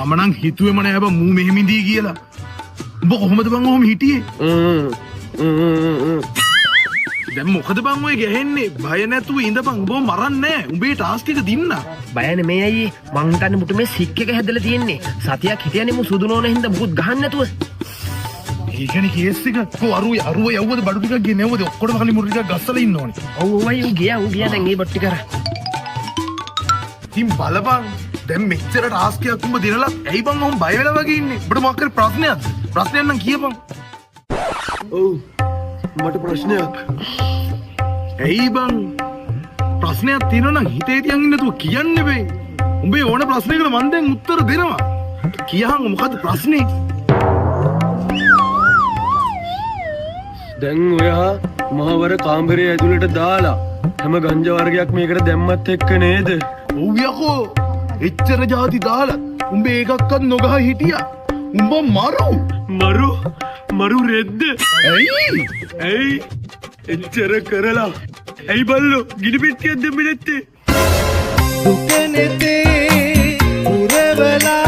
මම නම් හිතුවේම නෑ බං මූ මෙහෙම ඉඳී කියලා. උඹ කොහොමද බං ඔහොම හිටියේ? දැන් මොකද බං ඔය ගහන්නේ? බය නැතුව ඉඳපන්. උඹව මරන්නේ නෑ. උඹේ ටාස්ක් එක දින්නා. බය නෙමෙයි අයියේ. මං හිතන්නේ මුට මේ සික් එක හැදලා තියෙන්නේ. සතියක් හිටියනේ මු සුදු නෝන හින්දා මුකුත් ගහන්න නැතුව. ඒකනේ කේස් එක. කො අරුව යවුවද බඩු ටිකක් ගෙනෙව්වද? ඔක්කොම කලි මුරු ටිකක් ගස්සලා ඉන්න ඕනේ. ඔව් ඔව් ඌ ගියා දැන් මේ බොට්ටි කරා. ඉතින් බලපන්. දැන් මෙච්චර ටාස්ක් එකක් උඹ දිනලා ඇයි බං ඔහොම බය වෙලා වගේ ඉන්නේ? ඔබට මොකක් හරි ප්‍රශ්නයක්ද? ප්‍රශ්නයක් නම් කියපන්. ඔව් මට ප්‍රශ්නයක්. ඇයි බං? ප්‍රශ්නයක් තියෙනවා නම් හිතේ තියන් ඉන්න නැතුව කියන්න බෑ. උඹේ ඕන ප්‍රශ්නයකට මම දැන් උත්තර දෙනවා. කියහන් මොකද්ද ප්‍රශ්නේ? දැන් ඔයා මහවර කාමරයේ ඇතුළට දාලා හැම ගංජා වර්ගයක් මේකට දැම්මත් එක්ක නේද? ඔව් යකෝ. එච්චර જાති දාලා උඹ ඒකක්වත් නොගහ හිටියා. උඹ මරු රෙද්ද? ඇයි එච්චර කරලා ඇයි බල්ලෝ ගිනි පෙට්ටියක් දෙන්නේ නැත්තේ? දුක නැතේ පුරවලා